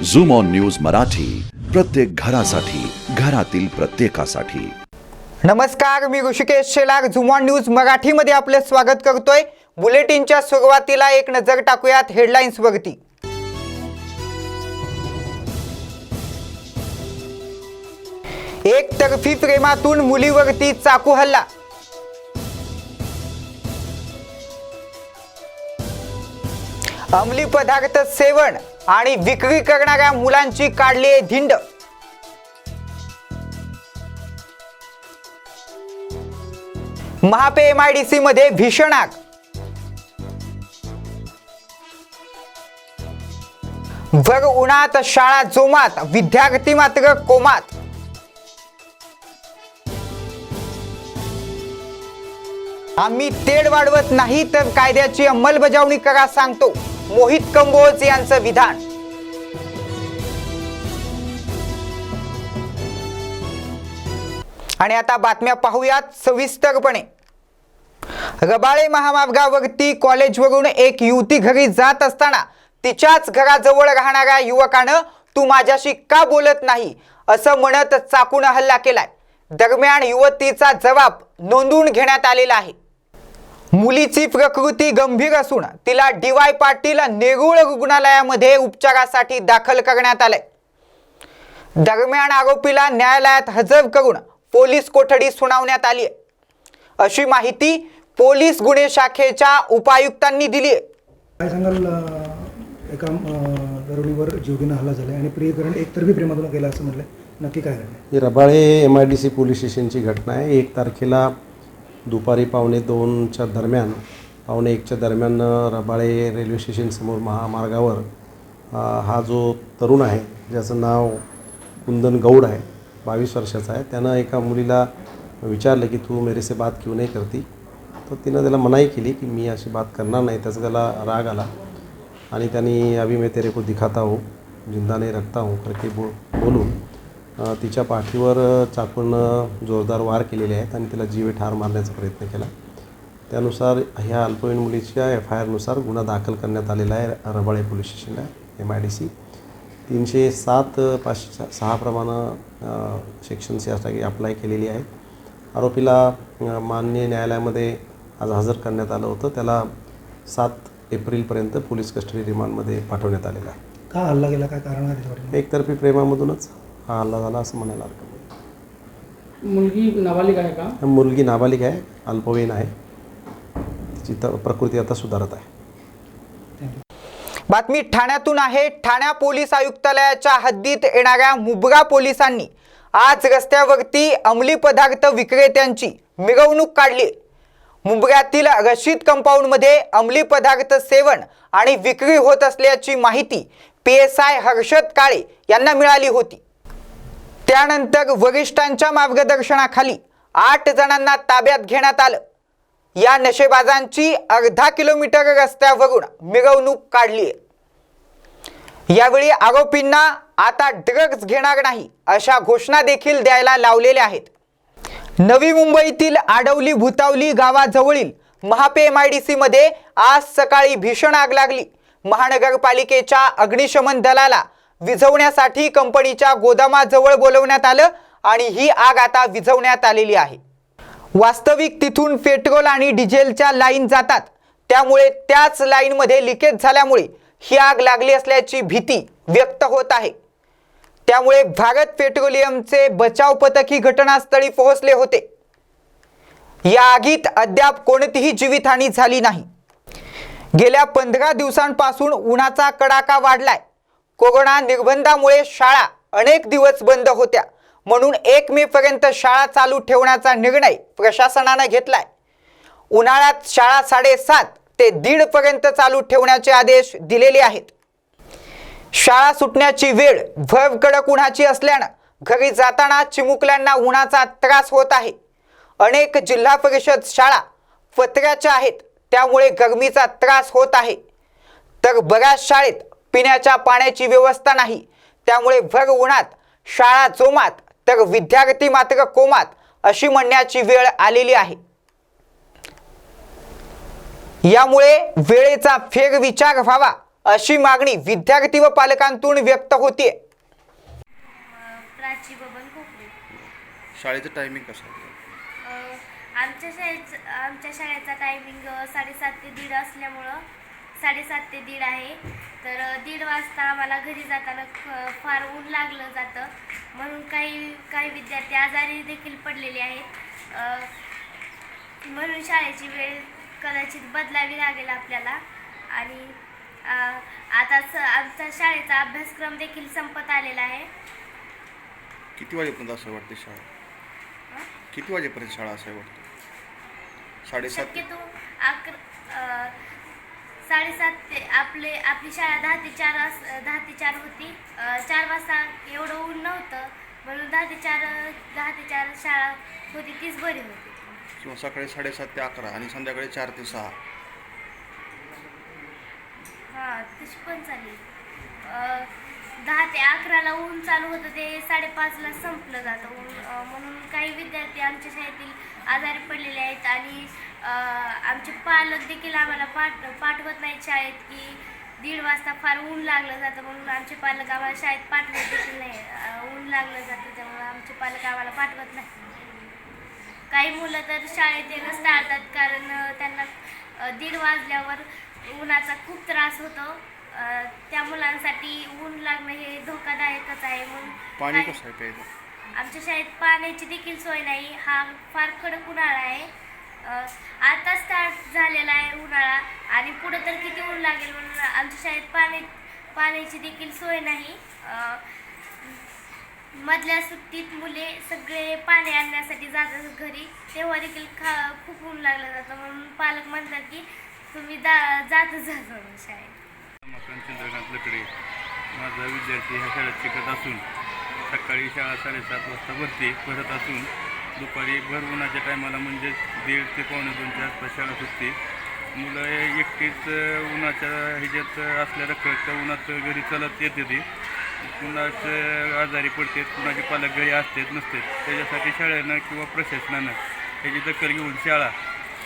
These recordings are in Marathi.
झूम ऑन न्यूज मराठी, प्रत्येक घरासाठी, घरातील प्रत्येकासाठी। नमस्कार, मी Rishikesh Shelar Zoom on News Marathi मध्ये आपले स्वागत करतोय। बुलेटिनच्या सुरुवातीला एक नजर टाकूयात हेडलाईन्स वरती। एकतर्फी प्रेमातून मुलीवरती चाकू हल्ला। अंमली पदार्थ सेवन आणि विक्री करणाऱ्या मुलांची काढली धिंड। महापे MIDC मध्ये भीषण आग। भर उन्हात शाळा जोमात, विद्यार्थी मात्र कोमात। आम्ही तेढ वाढवत नाही तर कायद्याची अंमलबजावणी करा, सांगतो मोहित कंबोज यांचं विधान। आणि आता बातम्या पाहूयात सविस्तरपणे। रबाळे महामार्गावरती कॉलेजवरून एक युवती घरी जात असताना तिच्याच घराजवळ राहणाऱ्या युवकानं "तू माझ्याशी का बोलत नाही" असं म्हणत चाकून हल्ला केलाय। दरम्यान युवतीचा जबाब नोंदवून घेण्यात आलेला आहे। मुलीची प्रकृती गंभीर असून तिला DY पाटील नेरूळ रुग्णालयामध्ये उपचारासाठी दाखल करण्यात आले। दरम्यान आरोपीला न्यायालयात हजर करून पोलीस कोठडी सुनावण्यात आली आहे, अशी माहिती पोलीस गुन्हे शाखेच्या उपायुक्तांनी दिली आहे। काय सांगाल, एका तरुणीवर जीवघेणा हल्ला झाला आणि प्रियकरण एकतर्फी प्रेमातून केला असं म्हटलं, नक्की काय घडलं? ही रबाळे MIDC पोलीस स्टेशनची घटना आहे। 1 तारखेला दुपारी 1:45च्या दरम्यान, 1:45च्या दरम्यान रबाळे रेल्वे स्टेशनसमोर महामार्गावर हा जो तरुण आहे, ज्याचं नाव कुंदन गौड आहे, 22 वर्षाचा आहे, त्यानं एका मुलीला विचारलं की "तू मेरे से बात क्यों नहीं करती?" तर तिनं त्याला मनाई केली की "मी अशी बात करणार नाही." त्याचा त्याला राग आला आणि त्यांनी "अभी मैं तेरे को दिखाता हूँ, जिंदा नहीं रखता हूँ" करके बोलून तिच्या पाठीवर चाकून जोरदार वार केलेले आहेत आणि तिला जीवे ठार मारण्याचा प्रयत्न केला। त्यानुसार ह्या अल्पवयीन मुलीच्या FIR नुसार गुन्हा दाखल करण्यात आलेला आहे रबाळे पोलीस स्टेशनला MIDC 307/506 प्रमाणे सेक्शन्स यासाठी अप्लाय केलेली आहे। आरोपीला माननीय न्यायालयामध्ये आज हजर करण्यात आलं होतं। त्याला 7 एप्रिलपर्यंत पोलीस कस्टडी रिमांडमध्ये पाठवण्यात आलेला आहे। का हल्ला केला, काय कारण आहे त्याच्यावर? एकतर्फी प्रेमामधूनच हा हल्ला झाला असं म्हणायला हरकत नाही। मुलगी नाबालिग आहे का? मुलगी नाबालिग आहे, अल्पवयीन आहे, तिची प्रकृती आता सुधारत आहे। बातमी ठाण्यातून आहे। ठाण्या पोलीस आयुक्तालयाच्या हद्दीत येणाऱ्या मुबरा पोलिसांनी आज रस्त्यावरती अंमली पदार्थ विक्रेत्यांची मिरवणूक काढली। मुंबऱ्यातील रशीद कंपाऊंडमध्ये अंमली पदार्थ सेवन आणि विक्री होत असल्याची माहिती PSI हर्षद काळे यांना मिळाली होती। त्यानंतर वरिष्ठांच्या मार्गदर्शनाखाली 8 जणांना ताब्यात घेण्यात आलं। या नशेबाजांची अर्धा किलोमीटर रस्त्यावरून मिरवणूक काढली आहे। यावेळी आरोपींना आता ड्रग्ज घेणार नाही अशा घोषणा देखील द्यायला लावलेल्या आहेत। नवी मुंबईतील आडवली भुतावली गावाजवळील महापे MIDC मध्ये आज सकाळी भीषण आग लागली। महानगरपालिकेच्या अग्निशमन दलाला विझवण्यासाठी कंपनीच्या गोदामाजवळ बोलवण्यात आलं आणि ही आग आता विझवण्यात आलेली आहे। वास्तविक तिथून पेट्रोल आणि डिझेलच्या लाईन जातात, त्यामुळे त्याच लाईनमध्ये लिकेज झाल्यामुळे ही आग लागली असल्याची भीती व्यक्त होत आहे। त्यामुळे भारत पेट्रोलियमचे बचाव पथक ही घटनास्थळी पोहोचले होते। या आगीत अद्याप कोणतीही जीवितहानी झाली नाही। गेल्या 15 दिवसांपासून उन्हाचा कडाका वाढलाय। कोरोना निर्बंधामुळे शाळा अनेक दिवस बंद होत्या, म्हणून 1 मे पर्यंत शाळा चालू ठेवण्याचा निर्णय प्रशासनाने घेतलाय। उन्हाळ्यात शाळा 7:30 ते 1:30 पर्यंत चालू ठेवण्याचे आदेश दिलेले आहेत। शाळा सुटण्याची वेळ भर कडक उन्हाची असल्याने घरी जाताना चिमुकल्यांना उन्हाचा त्रास होत आहे। अनेक जिल्हा परिषद शाळा पत्र्याच्या आहेत, त्यामुळे गरमीचा त्रास होत आहे। तर बऱ्याच शाळेत पिण्याच्या पाण्याची व्यवस्था नाही, त्यामुळे भर उन्हात शाळा जोमात तर विद्यार्थी मात्र कोमात अशी म्हणण्याची वेळ आलेली आहे। यामुळे वेळेचा फेरविचार व्हावा अशी मागणी विद्यार्थी व पालकांतून व्यक्त होते. प्राची बबन कोकरे. शाळेचं टायमिंग कसं आहे? आमच्या शाळेचा टायमिंग 7:30 ते 1:30 असल्यामुळं 7:30 ते 1:30 आहे. तर 1:30 वाजता आम्हाला घरी जाताना फार ऊन लागलं जातं, म्हणून काही विद्यार्थी आजारी देखील पडलेले आहेत. म्हणून शाळेची वेळ कदाचित बदलावी लागेल आपल्याला. आणि आता आमचा शाळेचा अभ्यासक्रम देखील संपत आलेला आहे. किती वाजेपर्यंत असं वाटते शाळा? किती वाजेपर्यंत शाळा असं वाटतं? 7:30 शक्यतो 7:30 ते आपली शाळा 10 ते 4 होती. 4 वाजता एवढं ऊन नव्हतं, म्हणून 10 ते 4 शाळा होती, तीच बरी होती. किंवा सकाळी 7:30 ते 11 आणि संध्याकाळी 4 ते 6. हां, तशी पण चालेल. 10 ते 11ला ऊन चालू होतं, ते 5:30ला संपलं जातं ऊन. म्हणून काही विद्यार्थी आमच्या शाळेतील आजारी पडलेले आहेत आणि आमचे पालक देखील आम्हाला पाठवत नाहीत शाळेत, की 1:30 वाजता फार ऊन लागलं जातं, म्हणून आमचे पालक आम्हाला शाळेत पाठवत देखील नाही. ऊन लागलं जातं त्यामुळे आमचे पालक आम्हाला पाठवत नाही. काही मुलं तर शाळेत येणंच टाळतात, कारण त्यांना 1:30 वाजल्यावर उन्हाचा खूप त्रास होतो. त्या मुलांसाठी ऊन लागणं हे धोकादायकच आहे. म्हणून पाणी कसं आहे प्यायचं? आमच्या शाळेत पाण्याची देखील सोय नाही. हा फार कडक उन्हाळा आहे. आता स्टार्ट झालेला आहे उन्हाळा आणि पुढं तर किती ऊन लागेल, म्हणून आमच्या शाळेत पाण्याची देखील सोय नाही. मधल्या सुट्टीत मुले सगळे पाणी आणण्यासाठी जातात घरी, तेव्हा देखील खूप ऊन लागलं जातं, म्हणून पालक म्हणतात की तुम्ही जातच शाळेत. चंद्रकांत लकडे माझा विद्यार्थी ह्या शाळेत शिकत असून सकाळी शाळा 7:30 वाजता भरते भरत असून दुपारी भर उन्हाच्या टायमाला म्हणजे 1:30 ते 1:45च्या आसपास शाळा सुटते. मुलं एकटीच उन्हाच्या ह्याच्यात असल्या रखरखत उन्हात घरी चालत येते, ते कुणाच आजारी पडते, कुणाचे पालक घरी असतात नसतात. त्याच्यासाठी शाळेनं किंवा प्रशासनानं ह्याची दखल घेऊन शाळा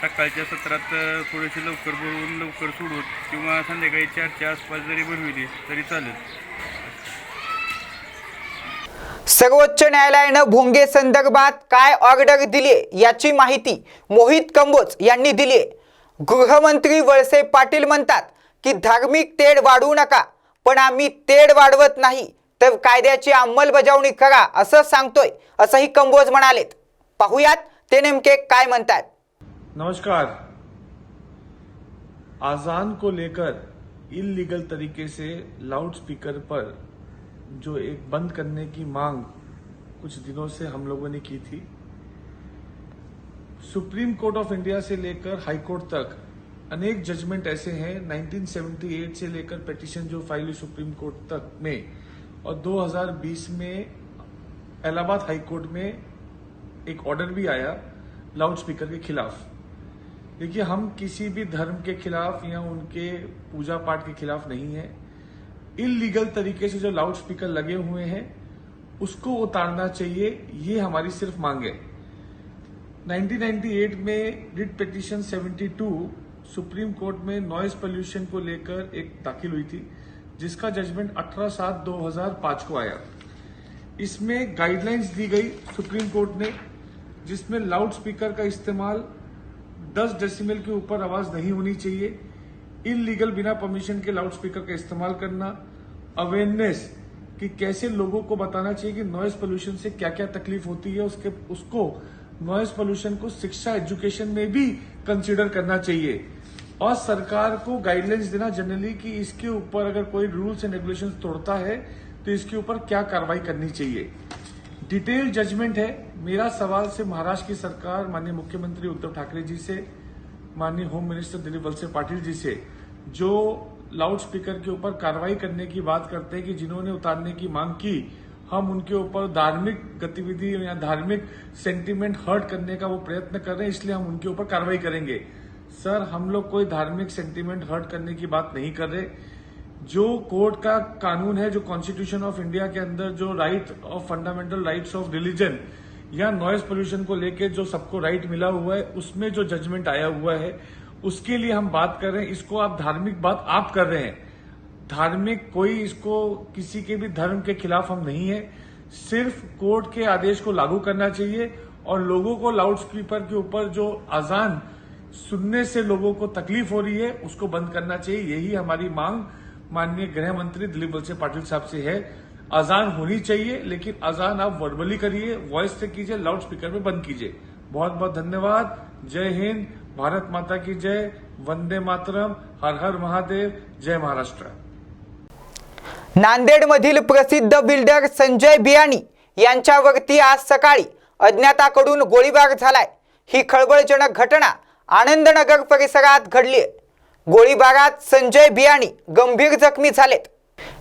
सकाळच्या सत्रात थोडीशी लवकर भरवून लवकर सोडून किंवा संध्याकाळी 4च्या आसपास जरी भरविली तरी चालेल. सर्वोच्च न्यायालयानं भोंगे संदर्भात काय ऑर्डर दिली याची माहिती मोहित कंबोज यांनी दिली. गृहमंत्री वळसे पाटील म्हणतात की धार्मिक तेढ वाढवू नका, पण आम्ही तेढ वाढवत नाही तर कायद्याची अंमलबजावणी करा असं सांगतोय, असंही कंबोज म्हणालेत. पाहुयात ते नेमके काय म्हणतात. नमस्कार। आजान को लेकर इलीगल तरीके से लाउड स्पीकर पर जो एक बंद करने की मांग कुछ दिनों से हम लोगों ने की थी, सुप्रीम कोर्ट ऑफ इंडिया से लेकर हाई कोर्ट तक अनेक जजमेंट ऐसे हैं 1978 से लेकर पिटीशन जो फाइल हुई सुप्रीम कोर्ट तक में, और 2020 में इलाहाबाद हाई कोर्ट में एक ऑर्डर भी आया लाउड स्पीकर के खिलाफ। देखिए, हम किसी भी धर्म के खिलाफ या उनके पूजा पाठ के खिलाफ नहीं है। इलीगल तरीके से जो लाउड स्पीकर लगे हुए हैं उसको उतारना चाहिए, ये हमारी सिर्फ मांग है। 1998 में रिट पिटीशन 72 सुप्रीम कोर्ट में नॉइज पोल्यूशन को लेकर एक दाखिल हुई थी, जिसका जजमेंट 18/7/2005 को आया। इसमें गाइडलाइंस दी गई सुप्रीम कोर्ट ने, जिसमें लाउड स्पीकर का इस्तेमाल 10 डेसिबल के ऊपर आवाज नहीं होनी चाहिए, इलीगल बिना परमिशन के लाउड स्पीकर का इस्तेमाल करना, अवेयरनेस कि कैसे लोगों को बताना चाहिए कि नॉइज पोल्यूशन से क्या क्या तकलीफ होती है, उसको नॉइज पोल्यूशन को शिक्षा एजुकेशन में भी कंसीडर करना चाहिए, और सरकार को गाइडलाइंस देना जनरली कि इसके ऊपर अगर कोई रूल्स एंड रेगुलेशंस तोड़ता है तो इसके ऊपर क्या कार्रवाई करनी चाहिए। डिटेल जजमेंट है। मेरा सवाल से महाराष्ट्र की सरकार, माननीय मुख्यमंत्री उद्धव ठाकरे जी से, माननीय होम मिनिस्टर दिलीप वलसे पाटिल जी से, जो लाउड स्पीकर के ऊपर कार्रवाई करने की बात करते हैं कि जिन्होंने उतारने की मांग की, हम उनके ऊपर धार्मिक गतिविधि या धार्मिक सेंटीमेंट हर्ट करने का वो प्रयत्न कर रहे हैं, इसलिए हम उनके ऊपर कार्रवाई करेंगे। सर, हम लोग कोई धार्मिक सेंटीमेंट हर्ट करने की बात नहीं कर रहे। जो कोर्ट का कानून है, जो कॉन्स्टिट्यूशन ऑफ इंडिया के अंदर जो right of fundamental rights of religion या नॉइज पोल्यूशन को लेकर जो सबको राइट मिला हुआ है, उसमें जो जजमेंट आया हुआ है उसके लिए हम बात कर रहे हैं। इसको आप धार्मिक बात आप कर रहे हैं। धार्मिक कोई इसको किसी के भी धर्म के खिलाफ हम नहीं है। सिर्फ कोर्ट के आदेश को लागू करना चाहिए और लोगों को लाउड स्पीकर के ऊपर जो अजान सुनने से लोगों को तकलीफ हो रही है उसको बंद करना चाहिए। यही हमारी मांग माननीय गृह मंत्री दिलीप वलसे पाटिल साहब से है। अजान होनी चाहिए, लेकिन अजान आप वर्बली करिए, वॉइस से कीजिए, लाउड स्पीकर में बंद कीजिए। बहुत बहुत धन्यवाद। जय हिंद, भारत माता की जय, वंदे मातरम, हर हर महादेव, जय महाराष्ट्र। नांदेडमधील प्रसिद्ध बिल्डर संजय बियाणी यांच्यावरती आज सकाळी अज्ञाताकडून गोळीबार झालाय। ही खळबळजनक घटना आनंदनगर परिसरात घडली। गोळीबारात संजय बियाणी गंभीर जखमी झालेत।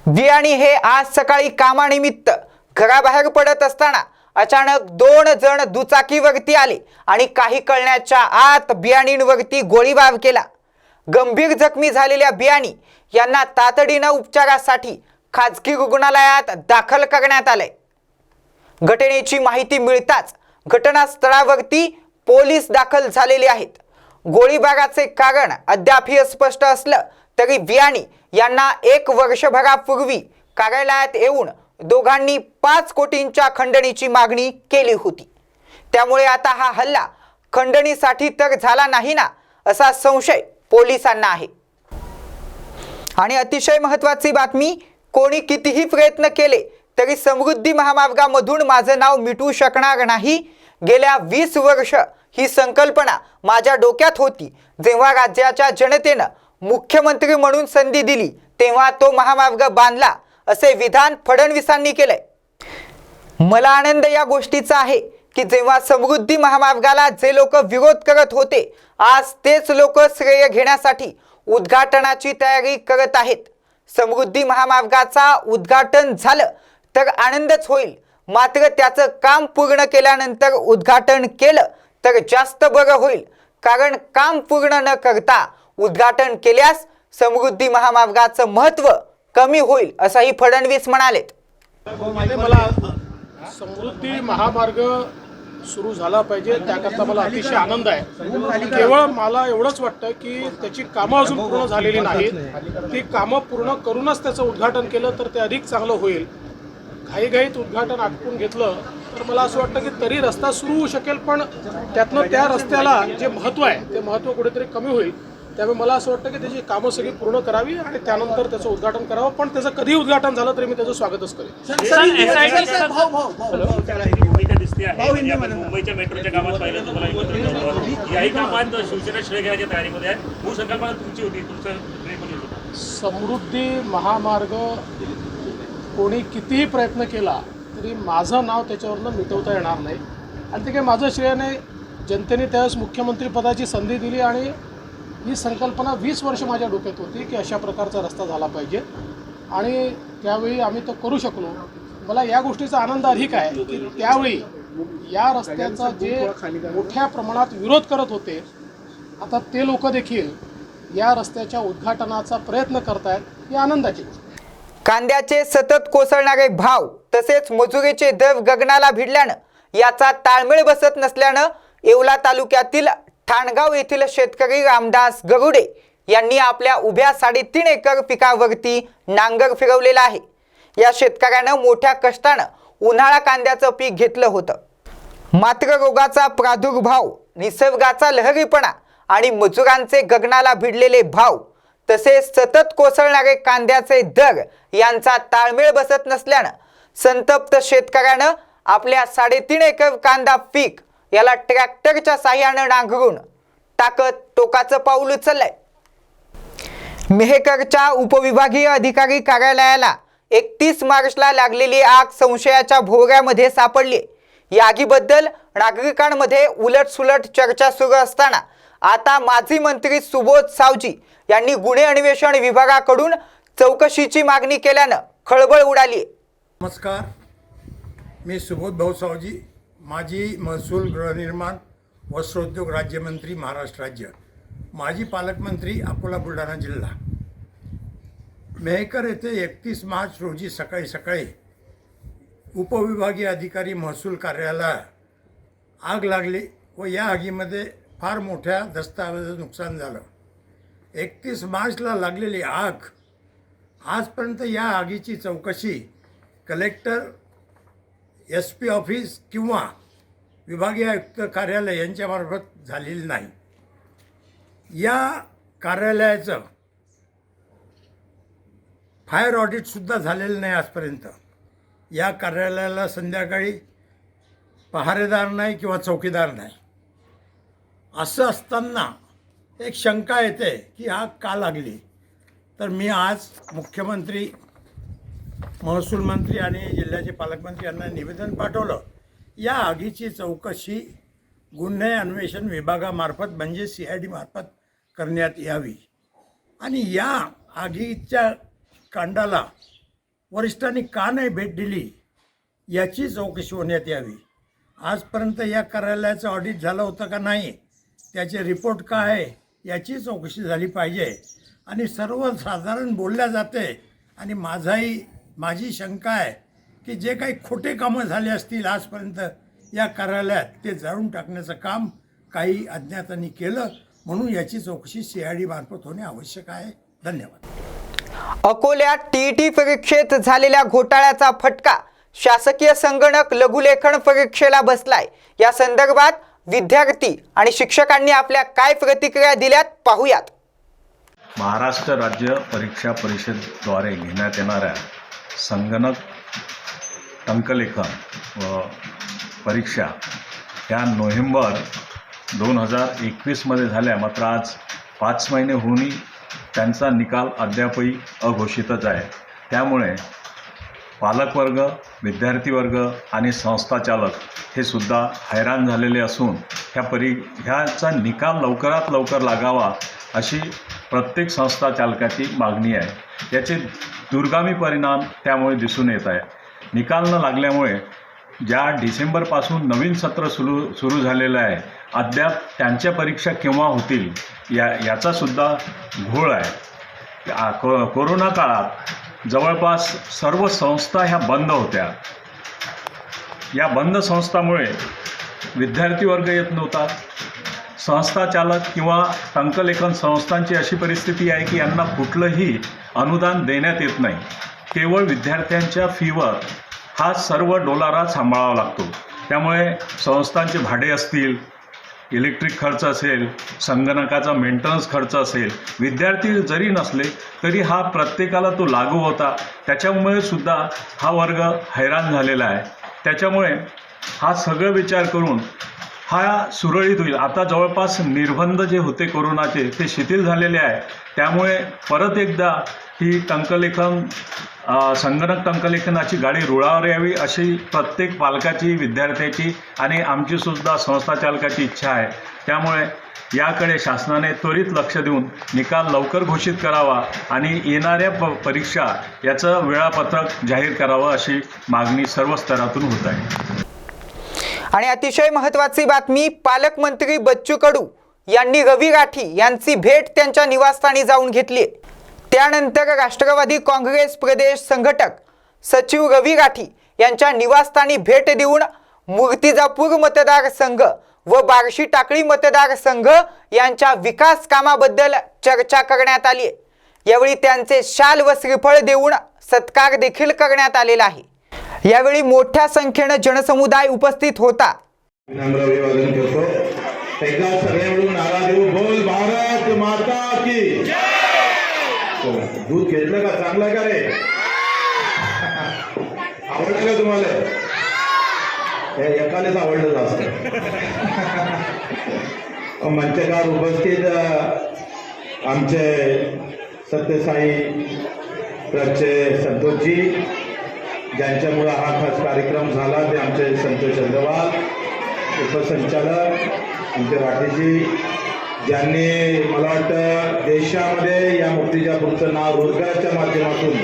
बियाणी हे आज सकाळी कामानिमित्त घराबाहेर पडत असताना अचानक 2 जण दुचाकीवरती आले आणि काही कळण्याच्या आत बियाणींवरती गोळीबार केला। गंभीर जखमी झालेल्या बियाणी यांना तातडीने उपचारासाठी खाजगी रुग्णालयात दाखल करण्यात आले। घटनेची माहिती मिळताच घटनास्थळावरती पोलीस दाखल झालेले आहेत। गोळीबाराचे कारण अद्यापही स्पष्ट असलं तरी बियाणी यांना 1 वर्षभरापूर्वी कार्यालयात येऊन दोघांनी 5 कोटींच्या खंडणीची मागणी केली होती। त्यामुळे आता हा हल्ला खंडणीसाठी तर झाला नाही ना असा संशय पोलिसांना आहे। आणि अतिशय महत्त्वाची बातमी, कोणी कितीही प्रयत्न केले तरी समृद्धी महामार्गामधून माझं नाव मिटू शकणार नाही। गेल्या 20 वर्ष ही संकल्पना माझ्या डोक्यात होती। जेव्हा राज्याच्या जनतेनं मुख्यमंत्री म्हणून संधी दिली तेव्हा तो महामार्ग बांधला, असे विधान फडणवीसांनी केलंय। मला आनंद या गोष्टीचा आहे की जेव्हा समृद्धी महामार्गाला जे लोक विरोध करत होते आज तेच लोक श्रेय घेण्यासाठी उद्घाटनाची तयारी करत आहेत। समृद्धी महामार्गाचा उद्घाटन झालं तर आनंदच होईल, मात्र त्याचं काम पूर्ण केल्यानंतर उद्घाटन केलं तर जास्त बरं होईल, कारण काम पूर्ण न करता उद्घाटन केल्यास समृद्धी महामार्गाचं महत्त्व कमी होईल असंही फडणवीस म्हणालेत। मला समृद्धी महामार्ग सुरू झाला पाहिजे, त्याकरता मला अतिशय आनंद आहे। केवळ मला एवढंच वाटतं की त्याची कामं अजून पूर्ण झालेली नाहीत। ती कामं पूर्ण करूनच त्याचं उद्घाटन केलं तर ते अधिक चांगलं होईल। घाईघाईत उद्घाटन आटपून घेतलं तर मला असं वाटतं की तरी रस्ता सुरू होऊ शकेल, पण त्यातनं त्या रस्त्याला जे महत्त्व आहे ते महत्त्व कुठेतरी कमी होईल। त्यामुळे मला असं वाटतं की त्याची कामं सगळी पूर्ण करावी आणि त्यानंतर त्याचं उद्घाटन करावं। पण त्याचं कधी उद्घाटन झालं तरी मी त्याचं स्वागतच करेन। मुंबईच्या मेट्रोच्या कामात पाहिलं तुम्हाला याही कामात शिवसेना श्रेय घेण्याच्या तयारीमध्ये आहे। मूळ संकल्पना तुमची होती, तुमचं समृद्धी महामार्ग कोणी कितीही प्रयत्न केला तरी माझं नाव त्याच्यावरनं मिटवता येणार नाही आणि ते काही माझं श्रेय नाही। जनतेने त्यावेळेस मुख्यमंत्रीपदाची संधी दिली आणि ही संकल्पना 20 वर्ष माझ्या डोक्यात होती की अशा प्रकारचा रस्ता झाला पाहिजे आणि त्यावेळी आम्ही तो करू शकलो। मला या गोष्टीचा आनंद अधिक आहे की त्यावेळी या रस्त्याचा जे मोठ्या प्रमाणात विरोध करत होते आता ते लोक देखील या रस्त्याच्या उद्घाटनाचा प्रयत्न करतायत, ही आनंदाची गोष्ट। कांद्याचे सतत कोसळणारे भाव तसेच मजुरीचे दर गगनाला भिडल्यानं याचा ताळमेळ बसत नसल्यानं येवला तालुक्यातील ठाणगाव येथील शेतकरी रामदास गरुडे यांनी आपल्या उभ्या 3.5 एकर पिकावरती नांगर फिरवलेला आहे। या शेतकऱ्यानं मोठ्या कष्टानं उन्हाळा कांद्याचं पीक घेतलं होतं, मात्र रोगाचा प्रादुर्भाव, निसर्गाचा लहरीपणा आणि मजुरांचे गगनाला भिडलेले भाव तसेच सतत कोसळणारे कांद्याचे दर यांचा ताळमेळ बसत नसल्यानं संतप्त शेतकऱ्यानं आपल्या 3.5 एकर कांदा पीक याला ट्रॅक्टरच्या साहाय्यानं नांगरून टाकत टोकाचं पाऊल उचललंय। मेहकरच्या उपविभागीय अधिकारी कार्यालयाला 31 मार्चला लागलेली आग संशयाच्या भोवऱ्यामध्ये सापडली। या आगीबद्दल नागरिकांमध्ये उलटसुलट चर्चा सुरू असताना आता माजी मंत्री सुबोध सावजी यांनी गुन्हे अन्वेषण विभागाकडून चौकशीची मागणी केल्यानं खळबळ उडाली। नमस्कार, मी सुबोध भाऊ सावजी, माजी महसूल, गृहनिर्माण, वस्त्रोद्योग राज्यमंत्री, महाराष्ट्र राज्य, माजी पालकमंत्री, अकोला बुलढाणा जिल्हा। मेहकर येथे 31 मार्च रोजी सकाळी सकाळी उपविभागीय अधिकारी महसूल कार्यालयाला आग लागली व या आगीमध्ये फार मोठ्या दस्तावेजाचं नुकसान झालं। 31 मार्चला लागलेली आग आजपर्यंत या आगीची चौकशी कलेक्टर, SP ऑफिस किंवा विभागीय आयुक्त कार्यालय यांच्यामार्फत झालेली नाही. या कार्यालयाचं फायर ऑडिटसुद्धा झालेलं नाही आजपर्यंत. या कार्यालयाला संध्याकाळी पहारेदार नाही किंवा चौकीदार नाही. असं असताना एक शंका येते की आग का लागली. तर मी आज मुख्यमंत्री, महसूल मंत्री आणि जिल्ह्याचे पालकमंत्री यांना निवेदन पाठवलं. या आगीची चौकशी गुन्हे अन्वेषण विभागामार्फत म्हणजे CID मार्फत करण्यात यावी आणि या आगीच्या कांडाला वरिष्ठांनी का नाही भेट दिली याची चौकशी होण्यात यावी. आजपर्यंत या कार्यालयाचं ऑडिट झालं होतं का नाही, त्याचे रिपोर्ट काय आहे याची चौकशी झाली पाहिजे. आणि सर्वसाधारण बोलल्या जाते आणि माझी शंका आहे की जे काही खोटे कामं झाले असतील आजपर्यंत या कार्यालयात ते जाळून टाकण्याचं काम काही अज्ञातांनी केलं, म्हणून याची चौकशी CID मार्फत होणे आवश्यक आहे. धन्यवाद. अकोल्यात TET परीक्षेत झालेल्या घोटाळ्याचा फटका शासकीय संगणक लघुलेखन परीक्षेला बसलाय. या संदर्भात विद्यार्थी आणि शिक्षकांनी आपल्या काय प्रतिक्रिया दिल्यात पाहूयात. महाराष्ट्र राज्य परीक्षा परिषदेद्वारे घेण्यात येणाऱ्या संगणक टंकलेखन व परीक्षा ह्या नोव्हेंबर 2021 झाल्या. मात्र आज 5 महिने होऊनही त्यांचा निकाल अद्यापही अघोषितच आहे. त्यामुळे पालकवर्ग, विद्यार्थीवर्ग आणि संस्थाचालक हे सुद्धा हैराण झालेले असून ह्याचा निकाल लवकरात लवकर लागावा अशी प्रत्येक संस्थाचालकाची मागणी आहे. याचे दूरगामी परिणाम त्यामुळे दिसून येत आहे. निकाल न लागल्यामुळे ज्या डिसेंबरपासून नवीन सत्र सुरू झालेलं आहे, अद्याप त्यांच्या परीक्षा केव्हा होतील याचासुद्धा घोळ आहे. कोरोना काळात जवळपास सर्व संस्था ह्या बंद होत्या. या बंद संस्थामुळे विद्यार्थी वर्ग येत नव्हता. संस्थाचालक किंवा टंकलेखन संस्थांची अशी परिस्थिती आहे की यांना कुठलंही अनुदान देण्यात येत नाही. केवळ विद्यार्थ्यांच्या फीवर हा सर्व डोलारा सांभाळावा लागतो. त्यामुळे संस्थांचे भाडे असतील, इलेक्ट्रिक खर्च असेल, संगणकाचा मेंटेनन्स खर्च असेल, विद्यार्थी जरी नसले तरी हा प्रत्येकाला तो लागू होता. त्याच्यामुळे सुद्धा हा वर्ग हैराण झालेला आहे. त्याच्यामुळे हा सगळं विचार करून हा सुरळीत होईल. आता जवळपास निर्बंध जे होते कोरोनाचे ते शिथिल झालेले आहे. त्यामुळे परत एकदा ही टंकलेखन संगणक टंकलेखनाची गाडी रुळावर यावी अशी प्रत्येक पालकाची, विद्यार्थ्याची आणि आमचीसुद्धा संस्थाचालकाची इच्छा आहे. त्यामुळे याकडे शासनाने त्वरित लक्ष देऊन निकाल लवकर घोषित करावा आणि येणाऱ्या परीक्षा याचं वेळापत्रक जाहीर करावं अशी मागणी सर्व स्तरातून होत आहे. आणि अतिशय महत्त्वाची बातमी, पालकमंत्री बच्चू कडू यांनी रवी राठी यांची भेट त्यांच्या निवासस्थानी जाऊन घेतली. त्यानंतर राष्ट्रवादी काँग्रेस प्रदेश संघटक सचिव रवी राठी यांच्या निवासस्थानी भेट देऊन मूर्तिजापूर मतदारसंघ व बार्शी टाकळी मतदारसंघ यांच्या विकास कामाबद्दल चर्चा करण्यात आली. यावेळी त्यांचे शाल व श्रीफळ देऊन सत्कार देखील करण्यात आलेला आहे. यावेळी मोठ्या संख्येने जनसमुदाय उपस्थित होता. विनम्र अभिवादन करतो. एकदा सगळे मिळून नारा देऊ, बोल भारत माता की जय. दूध घेतलं का? चांगलं का रे? आवडलं का तुम्हाला? एकानेच आवडलं जास्त. मंचकार उपस्थित आमचे सत्यसाई ट्रस्टचे संतोषजी, ज्यांच्यामुळे हा खास कार्यक्रम झाला, ते आमचे संतोष अग्रवाल, उपसंचालक आमचे राठेजी, ज्यांनी मला वाटतं देशामध्ये या मूर्तिजापूरचं नाव रोजगाराच्या माध्यमातून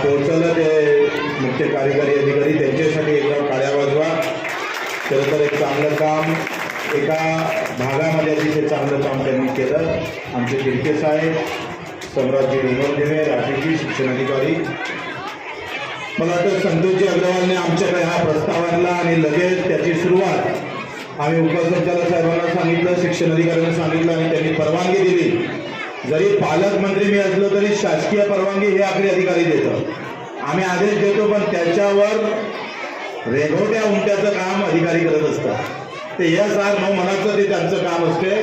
पोहोचवलं. ते मुख्य कार्यकारी अधिकारी, त्यांच्यासाठी एकदा टाळ्या वाजवा. खरं तर एक चांगलं काम, एका भागामध्ये अतिशय चांगलं काम त्यांनी केलं. आमचे किरके साहेब, सम्राटजी डोंगरदेवे, राठेजी, शिक्षणाधिकारी, मला वाटतं संतोषजी अग्रवालने आमच्याकडे हा प्रस्ताव आणला आणि लगेच त्याची सुरुवात आम्ही उपसंचालक साहेबांना सांगितलं, शिक्षण अधिकाऱ्यांना सांगितलं आणि त्यांनी परवानगी दिली जरी पालकमंत्री मी असलो तरी शासकीय परवानगी हे आखरी अधिकारी देतं. आम्ही आदेश देतो, पण त्याच्यावर रेघोट्या उमट्याचं काम अधिकारी करत असतात. ते SR9 म्हणायचं ते त्यांचं काम असते.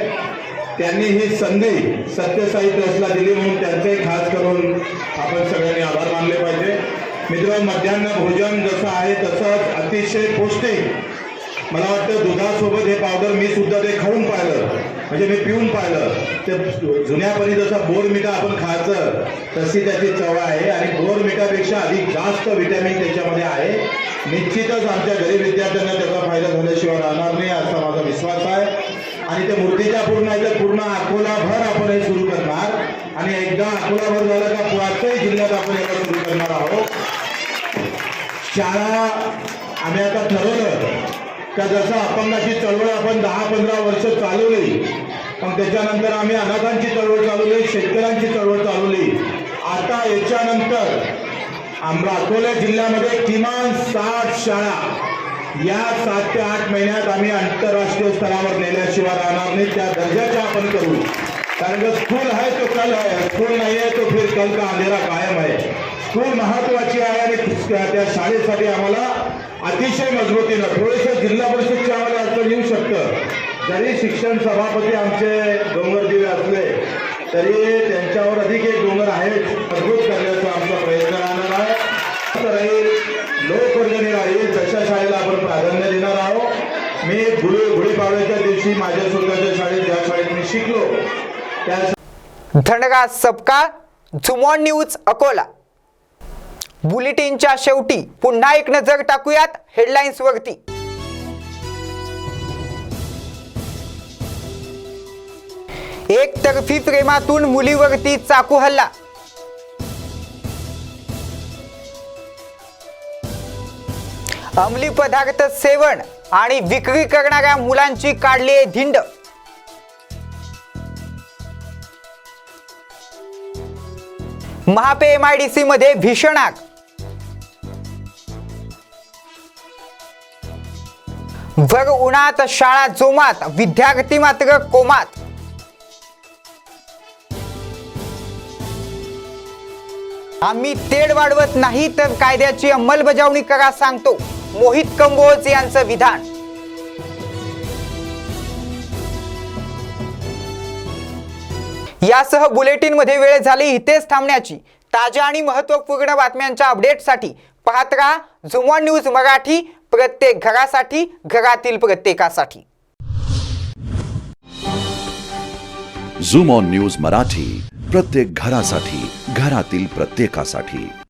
त्यांनी ही संधी सत्यसाई ट्रस्टला दिली म्हणून त्यांचे खास करून आपण सगळ्यांनी आभार मानले पाहिजे. मित्र, मध्यान्ह भोजन जसं आहे तसंच अतिशय पौष्टिक. मला वाटतं दुधासोबत हे पावडर मी सुद्धा ते खाऊन पाहिलं, म्हणजे मी पिऊन पाहिलं. ते जुन्यापणी जसं बोरमिठा आपण खायचं तशी त्याची चव आहे आणि बोरमिठापेक्षा अधिक जास्त व्हिटॅमिन त्याच्यामध्ये आहे. निश्चितच आमच्या गरीब विद्यार्थ्यांना त्याचा फायदा झाल्याशिवाय राहणार नाही असा माझा विश्वास आहे. आणि ते मूर्तिजापूर नाही तर पूर्ण अकोलाभर आपण हे सुरू करणार आणि एकदा अकोलाभर झालं का पाचही जिल्ह्यात आपण याला सुरू करणार आहोत. शाळा आम्ही आता ठरवलं का जसं अपंगाची चळवळ आपण 10-15 वर्ष चालवली, पण त्याच्यानंतर आम्ही अनाथांची चळवळ चालवली, शेतकऱ्यांची चळवळ चालवली. आता याच्यानंतर अकोला जिल्ह्यामध्ये किमान 60 शाळा या 7 ते 8 महिन्यात आम्ही आंतरराष्ट्रीय स्तरावर नेल्याशिवाय राहणार नाही. त्या दर्जाच्या आपण करू. कारण का स्कूल है तो कल है, स्कूल नहीं है तो फिर कल का अंधेरा कायम है. स्कूल महत्वाची आहे आणि त्या शाळेसाठी आम्हाला अतिशय मजबूतीनं थोडेसे जिल्हा परिषदचे आम्हाला अडचण येऊ शकतं. जरी शिक्षण सभापती आमचे डोंगरदिवे असले तरी त्यांच्यावर अधिक एक डोंगर आहे मजबूत करण्याचा आमचा प्रयत्न राहणार आहे. राहील, लोकवर्गणी राहील, तशा शाळेला आपण प्राधान्य देणार आहोत. मी गुढीपाडव्याच्या दिवशी माझ्या स्वतःच्या शाळेत ज्या शाळेत मी शिकलो त्या Dhanraj Sapkal, Zoom on News Akola. बुलेटिनच्या शेवटी पुन्हा एक नजर टाकूयात हेडलाईन्स वरती. एकतर्फी प्रेमातून मुलीवरती चाकू हल्ला. अंमली पदार्थ सेवन आणि विक्री करणाऱ्या मुलांची काढली धिंड. महापे MIDC मध्ये भीषण आग. भर उन्हात शाळा जोमात, विद्यार्थी मात्र कोमात. आम्ही तेढ वाढवत नाही तर कायद्याची अंमलबजावणी करा सांगतो मोहित कंबोज यांचं विधान. यासह बुलेटिन मध्ये वेळ झाली इथेच थांबण्याची. ताज्या आणि महत्त्वपूर्ण बातम्यांच्या अपडेटसाठी पाहत रहा झूम ऑन न्यूज मराठी. प्रत्येक घरासाठी, घरातील प्रत्येकासाठी. झूम ऑन न्यूज मराठी, प्रत्येक घरासाठी, घरातील प्रत्येकासाठी.